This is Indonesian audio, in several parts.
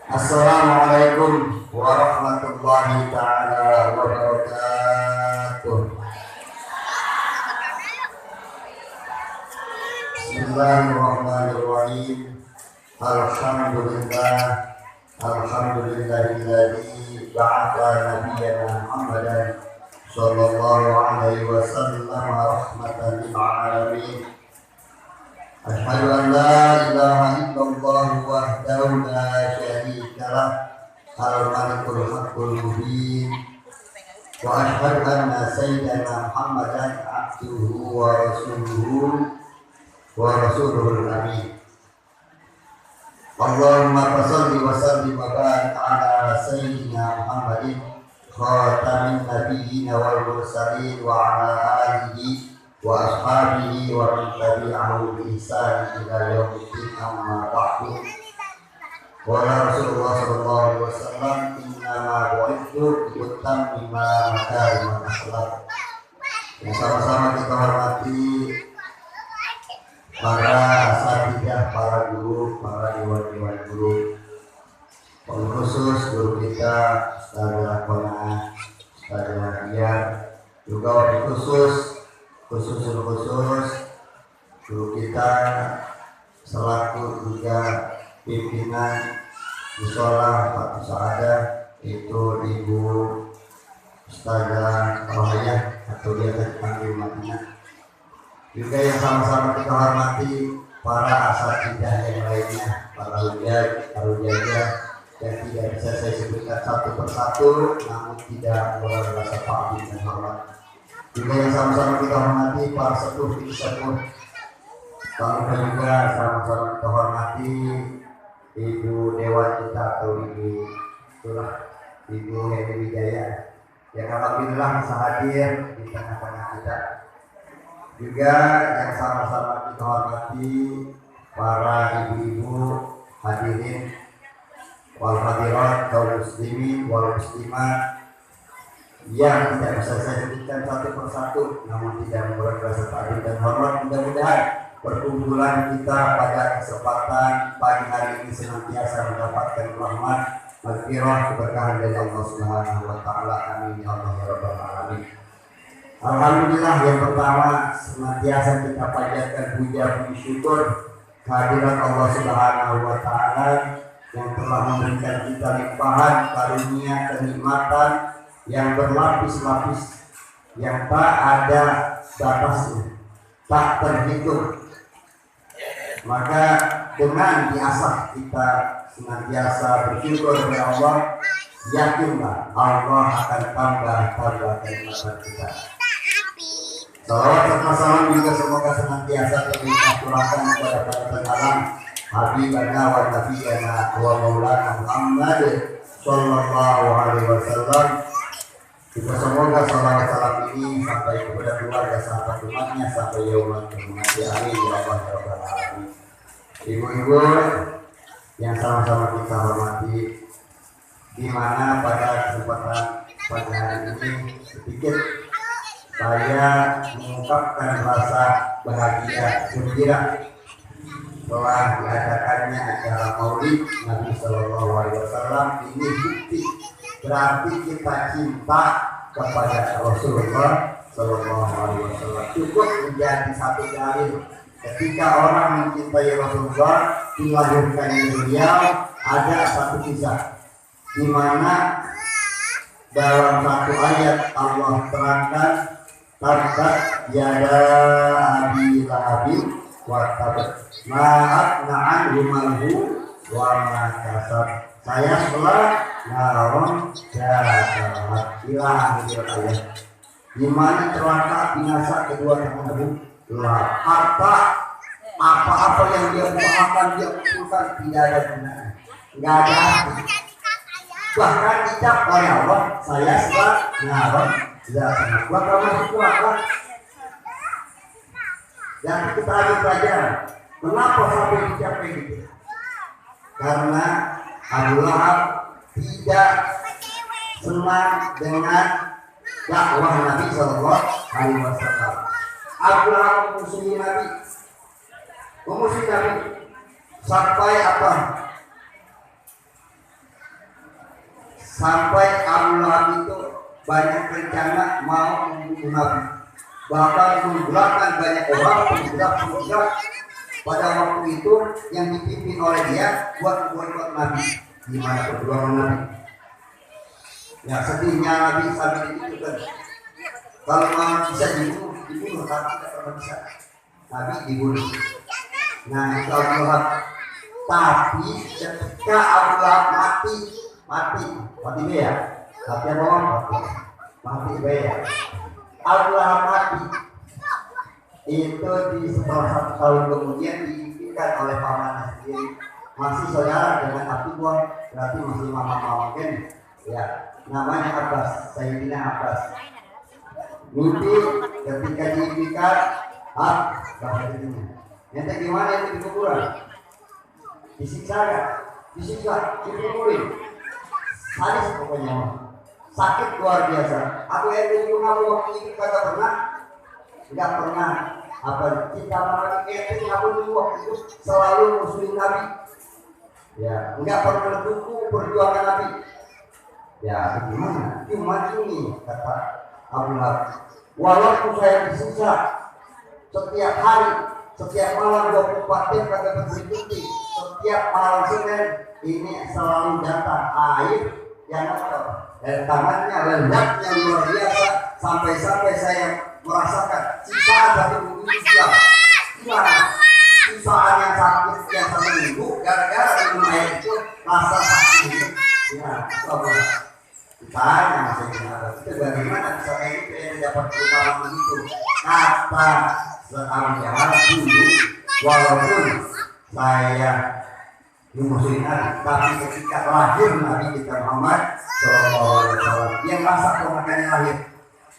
Assalamualaikum warahmatullahi taala wabarakatuh. Bismillahirrahmanirrahim. Alhamdulillahilladzi ba'atha nabiyyana Muhammadan sallallahu alaihi wasallam rahmatan lil alamin. Asyhadu an la ilaha illallah wahdahu la syarika lah, al-malikul haqqul mubin. Wa asyhadu anna sayyidana Muhammadan abduhu wa rasuluhul amin. Allahumma shalli wa sallim wa barik ala sayyidina Muhammadin khatamin nabiyyin wal mursalin wa ala alihi wa ashabihi wa man tabi'ahu bi ihsan ila yaumiddin, amma ba'du. Qala Rasulullah sallallahu alaihi wasallam, inna ma bu'ithu litammima makarimal akhlaq. Yang sama-sama kita hormati para asatidzah, para guru, para dewan-dewan guru, khusus guru kita Ustazah Kona, Ustazah Riyad, juga khusus guru kita selaku juga pimpinan musola Fathul Saadah, itu Ibu Ustazah Rohayah atau dia dipanggil Madinah. Juga yang sama-sama kita hormati para asatidzah yang lainnya, para ujajah yang tidak bisa saya sebutkan satu persatu, namun tidak mengurangi rasa paham dan hormat. Juga yang sama-sama kita hormati para sepuh, lalu juga sama-sama kita hormati Ibu Dewan kita atau Ibu Hedi Wijaya yang alhamdulillah bisa hadir di tengah-tengah kita. Juga yang sama-sama kita hormati para ibu-ibu hadirin wal hadirat, kaum muslimin wal muslimat yang tidak bisa saya sebutkan satu persatu, namun tidak mengurangi rasa takdim dan hormat. Mudah-mudahan perkumpulan kita pada kesempatan pagi hari ini senantiasa mendapatkan rahmat, maghfirah, keberkahan dari Allah Subhanahu wa taala. Amin ya Allah ya rabbal alamin. Alhamdulillah, yang pertama senantiasa kita panjatkan puja puji syukur kehadiran Allah Subhanahu wa taala yang telah memberikan kita limpahan karunia kenikmatan yang berlapis-lapis, yang tak ada batasnya, tak terhitung. Maka dengan diasah kita senantiasa bersyukur kepada Allah, yakinlah Allah akan tambah kenikmatan kita. Salawat serta salam juga semoga senantiasa terlihat curahkan kepada para alam Habibana wa Nabiyana wa Maulana Muhammad sallallahu alaihi wasallam. Juga semoga salawat salam ini sampai kepada keluarga sahabat umatnya sampai yaumul qiyamah. Amin ya Allah ya rabbal alamin. Ibu-ibu yang sama-sama kita hormati, di mana pada kesempatan pada hari ini sedikit saya mengungkapkan rasa bahagia gembira telah diadakannya acara Maulid Nabi Sallallahu Alaihi Wasallam. Ini bukti berarti kita cinta kepada Rasulullah Sallallahu Alaihi Wasallam. Cukup menjadi satu dalil ketika orang mencintai Rasulullah, dilahirkan beliau. Ada satu kisah di mana dalam satu ayat Allah terangkan, tabbat yada abi lahabin wa tabbat ma'at na'an humalhu wa ma kasab saya setelah naron jahat. Hilang ayat di mana celaka binasa kedua teman lah, harta apa-apa yang dia makan dia kumpulkan tidak ada gunanya, nggak ada. Bahkan dicap oleh Allah, saya setelah naron jahat. Buat kamu semua kan? Dan kita ambil pelajaran. Kenapa sampai dicap kayak gitu? Karena Abu Lahab tidak senang dengan dakwah Nabi Sallallahu Alaihi Wasallam. Abu Lahab memusuhi Nabi, sampai apa? sampai Abu Lahab itu banyak rencana mau membunuh Nabi, bahkan menggerakkan banyak orang penggerak pada waktu itu yang dipimpin oleh dia buat boikot Nabi. Gimana perjuangan Nabi? Ya sedihnya Nabi sampai itu kan, kalau mau bisa dibunuh tapi tidak pernah bisa. Nabi dibunuh. Nah itu Abu Lahab. Tapi ketika Abu Lahab mati dia, tapi apa? Mati dia. Abu Lahab mati. Itu di setelah 1 tahun kemudian diimpikan oleh pamannya sendiri. Masih saudara dengan Abdullah, berarti masih mama mungkin. Ya, namanya Abbas, Sayyidina Abbas. Mimpi ketika diimpikan, bahasa ini. Nanti gimana itu di kuburan? Disiksa gak? Disiksa, dipukulin. Sadis pokoknya. Sakit luar biasa. Aku yang dulu ngaku waktu itu kata pernah? Tidak pernah. Apa kita makan itu aku dulu waktu itu selalu musuhin Nabi. Ya, enggak pernah mendukung perjuangan Nabi. Ya, bagaimana? Cuma ini kata Abu Lahab. Walaupun saya disiksa setiap hari, setiap malam 24 jam kagak berhenti. Setiap malam Senin ini selalu datang air yang dari tangannya lezatnya luar biasa sampai saya merasakan sisaan satu minggu siang. Sisaan yang sakit yang 1 minggu gara-gara minum air itu rasa sakit. Ya, coba tanya maksudnya itu bagaimana bisa kayak gitu yang dapat utama begitu? Kata seorang jahat dulu, walaupun saya dimusuhin Nabi, tapi ketika lahir Nabi kita Muhammad Sallallahu Alaihi Wasallam, yang rasa ponakannya lahir,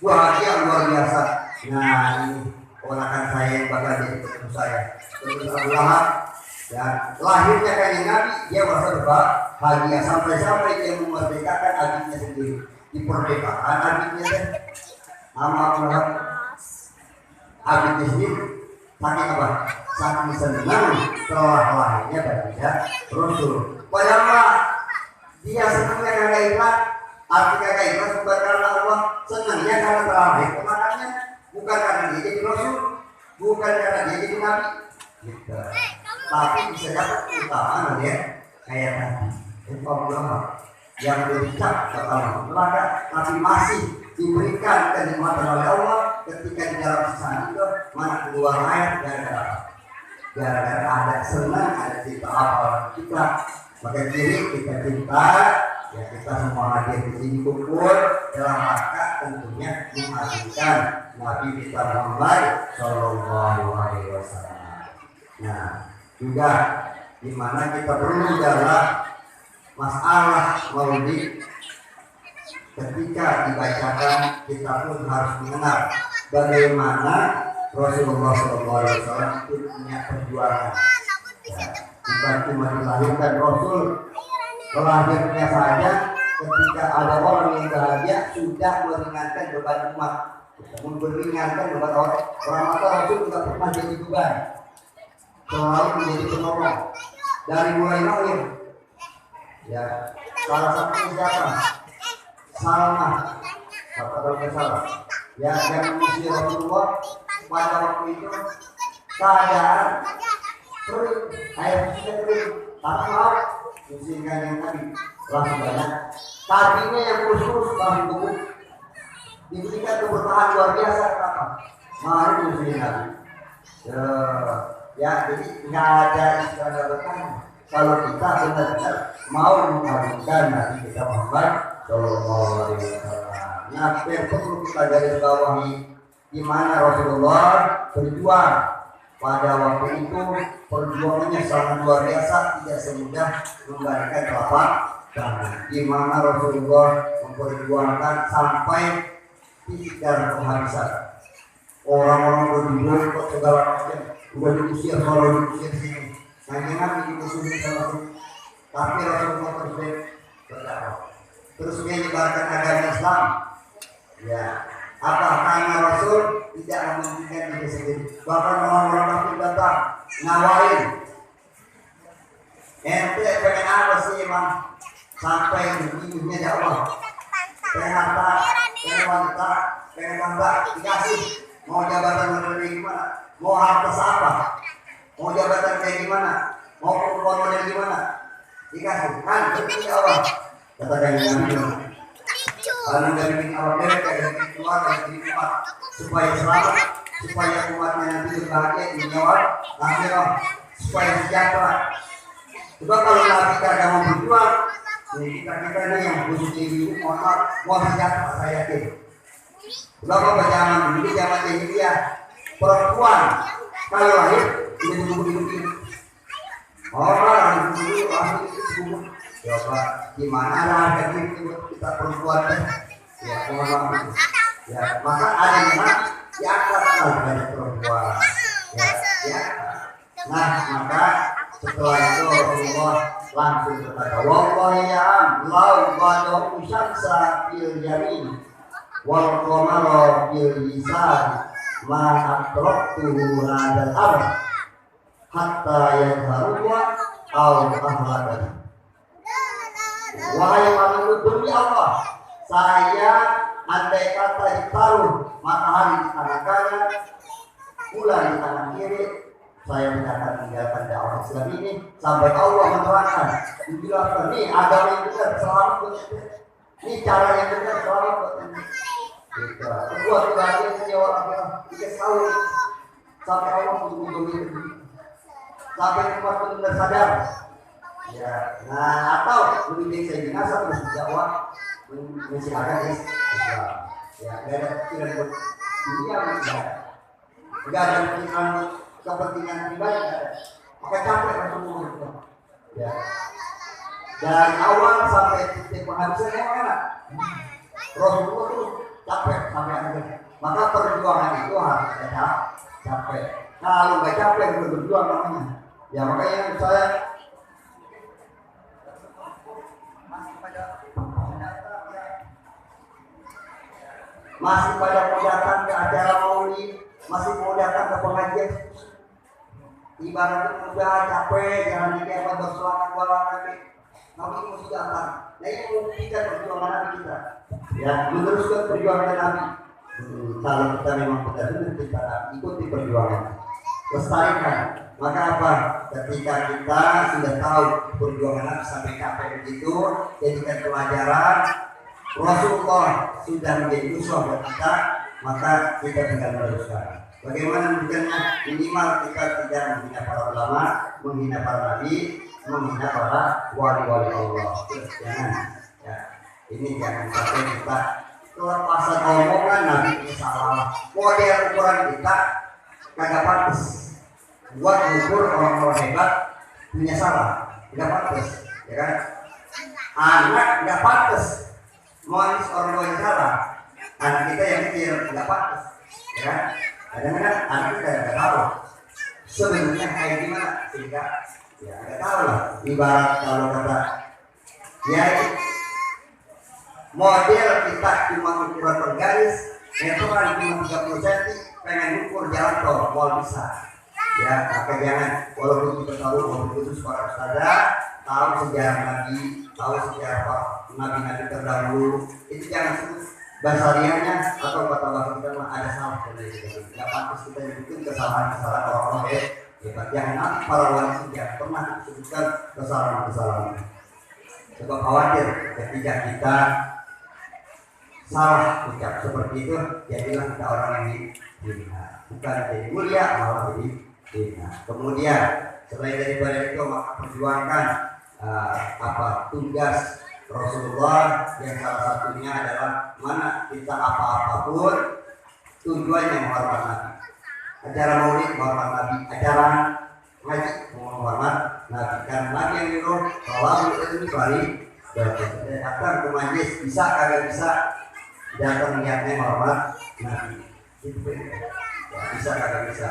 bahagia luar biasa. Nah ini ponakan saya yang bakal jadi ketemu saya. Terus Abu Lahab, ya lahirnya kayak Nabi, dia merasa bahagia sampai dia memerdekakan adiknya sendiri. Di pernikahan adiknya nama Abu Lahab, adiknya sendiri saking apa? Saking senang setelah lahirnya baginda Rasul. Padahal dia senangnya karena ikhlas, arti kagak ikhlas bukan karena Allah, senangnya karena terlahir. Makanya bukan karena dia jadi Rasul, bukan karena dia jadi Nabi. Gitu. Tapi bisa dapat keutamaan ya kayak tadi. Itu Abu Lahab yang berbicara kata neraka, tapi masih diberikan kenikmatan oleh Allah ketika di dalam sisaan itu mana keluar air gara-gara ada senang, ada cinta apa kita, maka diri kita cinta, ya kita semua hadir di sini kumpul dalam rangka tentunya menghadirkan Nabi kita Muhammad Sallallahu Alaihi Wasallam. Nah juga dimana kita perlu dalam masalah maulid, ketika dibacakan kita pun harus mengenal bagaimana Rasulullah SAW itu punya perjuangan. Ya, bukan cuma dilahirkan Rasul, lahirnya saja ketika ada orang yang bahagia sudah meringankan beban umat, meringankan beban orang. Maka Rasul tidak pernah jadi beban, selalu menjadi penolong dari mulai lahir. Ya, salah satu siapa? Salma, kalau tidak salah. Ya, yang mengisi Rasulullah pada waktu itu keadaan kering, air sudah kering, tapi mau musimkan yang tadi langsung banyak. Kakinya yang kurus-kurus langsung tumbuh, diberikan keberkahan luar biasa. Kenapa? Mari musim Nabi. Ya, jadi nggak ada istilah berkah. Kalau kita benar-benar mau mengagungkan Nabi kita Muhammad Sallallahu Alaihi Wasallam. Nah, perlu kita garis bawahi di mana Rasulullah berjuang pada waktu itu, perjuangannya sangat luar biasa, tidak semudah membalikan telapak tangan. Di mana Rasulullah memperjuangkan sampai tidak penghabisan. Orang-orang berdua kok segala macam, udah diusir, kalau diusir sini. Nabi dimusuhin sama sini, tapi Rasulullah terus berdakwah, terus menyebarkan agama Islam. Ya, apa karena Rasul tidak mementingkan diri sendiri, bahkan orang-orang kafir datang nawarin, ente pengen apa sih Imam? sampai begininya ya Allah. Pengen harta, pengen wanita, pengen tangga, dikasih. Mau jabatan model gimana? Mau harta apa? Mau jabatan kayak gimana? Mau perempuan model gimana? Dikasih. Kan itu ya Allah. Katakan Nabi. Kalau dari bikin awal dari bikin keluarga, dari bikin umat supaya selamat, supaya umatnya nanti berbahagia di nyawa, akhirat, supaya sejahtera. Coba kalau Nabi kagak mau berjuang, kita ini yang khusus ini mau sejahtera, saya yakin. Coba kalau zaman dulu zaman jahiliyah, perempuan kalau lahir ini hidup. Orang dulu lahir itu coba gimana lah kita perempuan ya orang ya maka ada yang diangkat dari perempuan ya nah maka setelah itu Rasulullah langsung berkata wallahi ya lau badu syamsa fil yamin wal qamara fil lisan ma atraktu hadal amr hatta yadharu au ahlakan. Wahai manusia demi Allah, saya andai kata ditaruh matahari di tangan kanan, bulan di tangan kiri, saya tidak akan meninggalkan dakwah Islam ini sampai Allah menerangkan, dijelaskan ini agama yang benar, selamat buat ini cara yang benar, selamat buat ini. Sebuah kebahagiaan setiap orang kita tahu sampai Allah menunggu sampai umat benar sadar. Ya, nah atau lebih baik saya binasa terus dakwah mensiarkan Islam. Ya, tidak buat dunia enggak ada kepentingan pribadi. Maka capek Rasulullah itu. Ya. Dari awal sampai titik penghabisan yang mana? Rasulullah itu capek sampai akhir. Maka perjuangan itu harus ada capek. Kalau nggak capek berjuang namanya. Ya makanya saya masih pada mau datang ke acara maulid, masih mau datang ke pengajian. Ibaratnya udah capek, jangan dikira berselancar lagi. Nabi mesti datang. Nah ini membuktikan perjuangan Nabi kita. Ya, meneruskan perjuangan Nabi. Kalau kita memang benar-benar kita ikuti perjuangan, lestarikan. Maka apa? Ketika kita sudah tahu perjuangan Nabi sampai capek begitu, jadikan pelajaran. Rasulullah sudah menjadi uswah buat kita, maka kita tinggal meneruskan. Bagaimana menunjukkannya? Minimal kita tidak menghina para ulama, menghina para nabi, menghina para wali-wali Allah. Jangan, ya. Ini jangan sampai kita kelepasan omongan nabi ini salah. Model ukuran kita kagak pantas. Buat ukur orang-orang hebat punya salah, tidak pantas, ya kan? Anak tidak pantas. Monis orang tua yang salah, anak kita yang kecil nggak pantas, ya kan? Kadang-kadang anak kita nggak tahu sebenarnya kayak gimana, sehingga ya nggak tahu lah. Ibarat kalau kata, ya model kita cuma ukuran per garis, meteran cuma 30 cm, pengen ukur jalan tol, mau bisa. Ya, maka jangan walaupun kita tahu walaupun khusus para ustazah, tahu sejarah Nabi, tahu sejarah Pak Nabi-Nabi terdahulu, itu jangan sebut basariannya atau kata-kata kita ada salah dari itu. Tidak pantas kita nyebutin kesalahan-kesalahan orang-orang hebat. Jangan nanti para wali tidak pernah disebutkan kesalahan-kesalahan. Sebab khawatir ketika kita salah ucap seperti itu, jadilah kita orang yang dihina. Bukan jadi mulia, malah jadi hina. Kemudian selain daripada itu maka perjuangkan tugas Rasulullah yang salah satunya adalah mana kita apa-apapun tujuannya menghormat Nabi. Acara maulid menghormat Nabi, acara ngaji menghormat Nabi. Karena Nabi yang nyuruh bahwa itu balik datang ke majlis bisa kagak bisa datang niatnya menghormat Nabi. Itu bisa kagak bisa.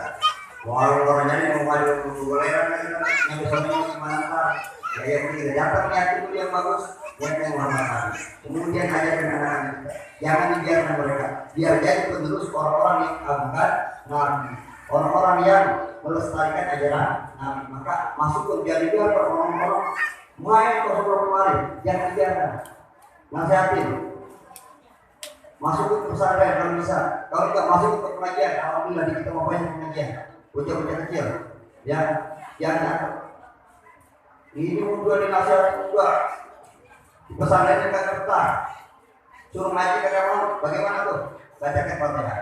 Orang jadi mau ngadu boleh kan yang biasanya gimana ya yang datang niat itu yang bagus. Yang menghormati. Kemudian ajarkan anak-anak kita, jangan dibiarkan mereka, biar jadi penerus orang-orang yang agungkan Nabi, orang-orang yang melestarikan ajaran Nabi. Maka masuk ke biar orang-orang main kok sebelum kemarin, jangan biarkan. Nasihatin, masuk ke pesantren kalau bisa. Kalau tidak masuk ke pengajian, alhamdulillah di kita mau banyak pengajian. Bocah-bocah kecil, ya, jangan. Ini udah dinasihatin juga. Di pesantren kan kertas, suruh ngaji kagak mau, bagaimana tuh? Bacakan Fatihah.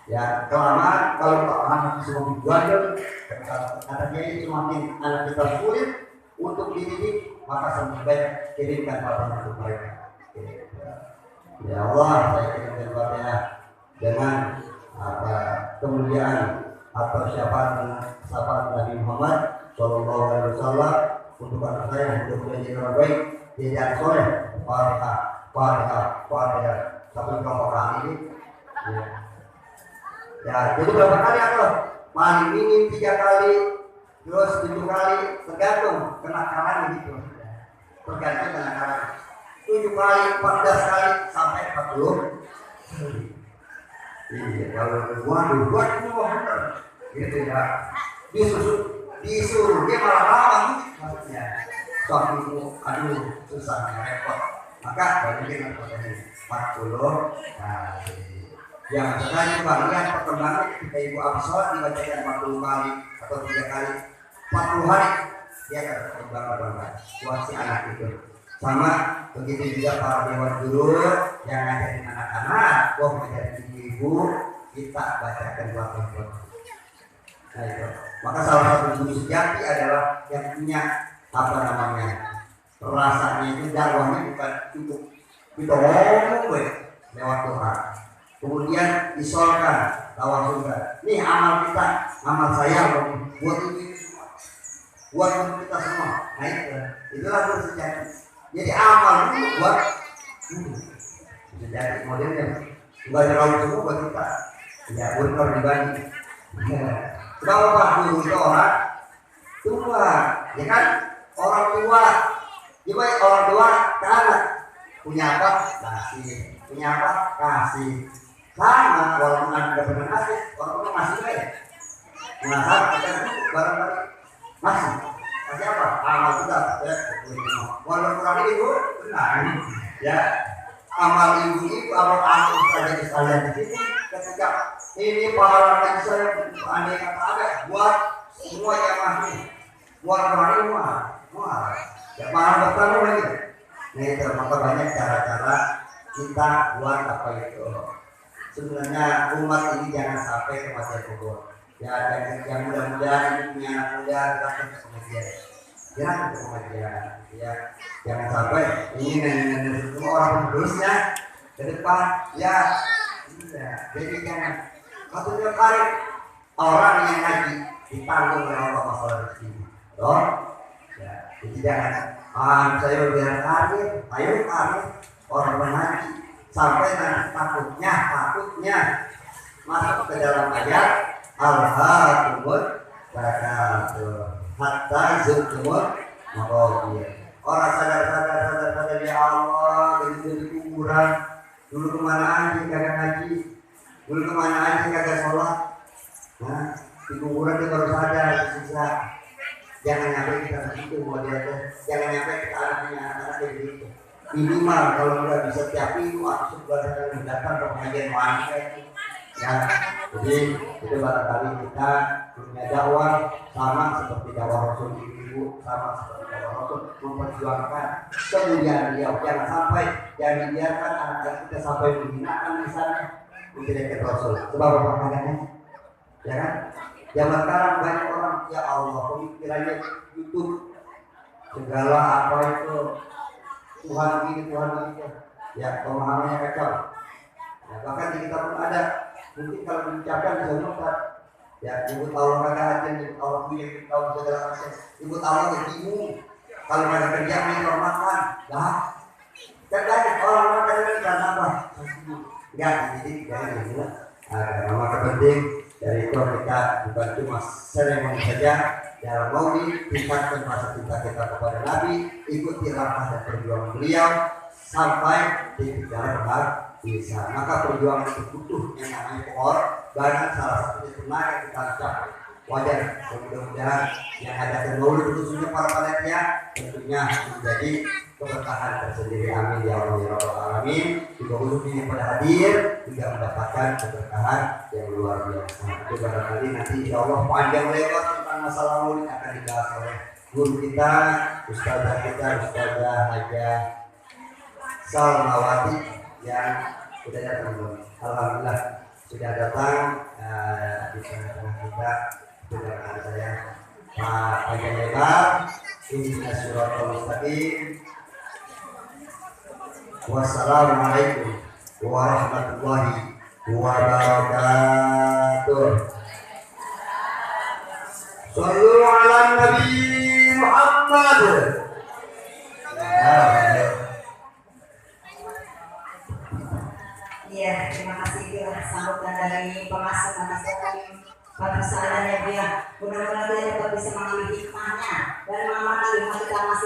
Ya, kelamaan kalau anak semua dijual, katanya itu semakin anak kita sulit untuk dididik, maka semakin baik kirimkan Fatihah untuk mereka. Ya Allah, saya kirimkan Fatihah dengan kemuliaan atau syafaat Nabi Muhammad Sallallahu Alaihi Wasallam untuk anak saya untuk menjadi orang baik, tidak soleh. Fatihah sampai berapa kali ini? Ya, jadi berapa kali atau paling minim 3 kali, terus 7 kali, tergantung kenakalan gitu. Tergantung kenakalan. 7 kali, 14 kali sampai 40. Iya, kalau buat semua benar, gitu ya. Disuruh dia malah lama maksudnya. Suamiku, aduh, susah repot. Maka bagi yang 40 kali. Yang sekarang bagian perkembangan ketika ibu Absor dibacakan 40 kali atau 3 kali 40 hari dia akan berkembang buat si anak itu. Sama begitu juga para dewan guru yang ngajarin anak-anak, ngajarin ibu-ibu, kita bacakan buat. Nah itu. Maka salah satu guru sejati adalah yang punya rasanya itu dakwahnya bukan cukup kita ngomong lewat Tuhan. Kemudian disolkan tawar surga. Nih amal kita, amal saya buat ini, buat kita semua. Nah itulah guru sejati. Jadi amal itu buat sejati modelnya. Bukan terlalu semua buat kita. Ya guru kalau dibagi. Berapa guru itu orang tua, ya kan? Orang tua, gimana orang tua ke anak punya apa? Kasih, punya apa? Kasih. Sama walaupun anda pernah kasih, walaupun masih baik. Nah, kita barangkali masih apa? Amal kita, ya. Walaupun kurang itu benar, ya. Amal ibu itu, amal anak saja sekalian di sini. Ketika ini pahala saya andai kata ada buat semua yang masih, buat orang semua, ya pahala bertambah lagi. Nah itu maka banyak cara-cara kita buat apa itu. Sebenarnya umat ini jangan sampai kematian kubur. Ya yang mudah-mudahan ini punya anak muda datang ke pengajian. Jangan ke pengajian. Ya jangan sampai ini semua orang penerusnya ke depan. Ya jadi jangan. Maksudnya kali orang yang ngaji ditanggung oleh Allah masalah rezeki. Loh, ya jadi jangan. Saya udah karir, ayo karir orang mengaji. Sampai nanti takutnya masuk ke dalam ayat al-haakumut takatsur hatta zurtumul maqabir. Orang sadar ya Allah dari kuburan dulu kemana aja kagak ngaji, dulu kemana aja kagak sholat. Nah di kuburan dia baru sadar sisa. Jangan nyampe kita begitu modelnya, jangan nyampe kita anak-anak begitu. Minimal kalau nggak bisa tiap minggu atau sebulan sekali datang ke pengajian wanita itu ya. Jadi itu barangkali kita punya dakwah sama seperti dakwah Rasul ibu, sama seperti dakwah Rasul memperjuangkan kemuliaan beliau. Jangan sampai yang dibiarkan anak-anak kita sampai menghinakan misalnya menjelekan Rasul. Sebab apa makanya? Ya kan? Zaman sekarang banyak orang ya Allah pemikirannya YouTube segala apa itu Tuhan begini, Tuhan begitu. Ya, pemahamannya kacau. Ya, bahkan di kita pun ada. Mungkin kalau diucapkan bisa lupa. Ya, nyebut Allah kagak ada, nyebut Allah punya, nyebut Allah segala macam. Nyebut Allah ya bingung. Kalau mereka kerja menghormatkan, lah. Dan banyak orang makan karena apa? Ya, jadi jangan gitu. Maka penting dari itu kita bukan cuma seremoni saja. Dalam maulid tingkatkan rasa cinta kita kepada Nabi, ikuti langkah dan perjuangan beliau sampai di jalan benar bisa. Maka perjuangan itu butuh yang namanya pengorbanan, salah satunya tenaga kita capai. wajar. Mudah-mudahan yang ada maulid khususnya para panitia tentunya menjadi keberkahan tersendiri. Amin ya Allah ya Rabbal alamin. Juga khususnya pada hadir juga mendapatkan keberkahan yang luar biasa. Itu barangkali nanti insya Allah panjang lebar tentang masalah maulid akan dibahas oleh guru kita, ustazah kita, Ustazah Haja Salmawati yang sudah datang. Alhamdulillah sudah datang di tengah-tengah kita. Dengan saya Pak Panjang Lebar, Ihdinas Shiratal Mustaqim. Wassalamualaikum warahmatullahi wabarakatuh. Shallu ala Nabi Muhammad. Iya, terima kasih Bu sambutan dari pengasuh pada saatnya ya. Mudah-mudahan kita bisa mengambil hikmahnya dan mengamalkan ilmu kita masih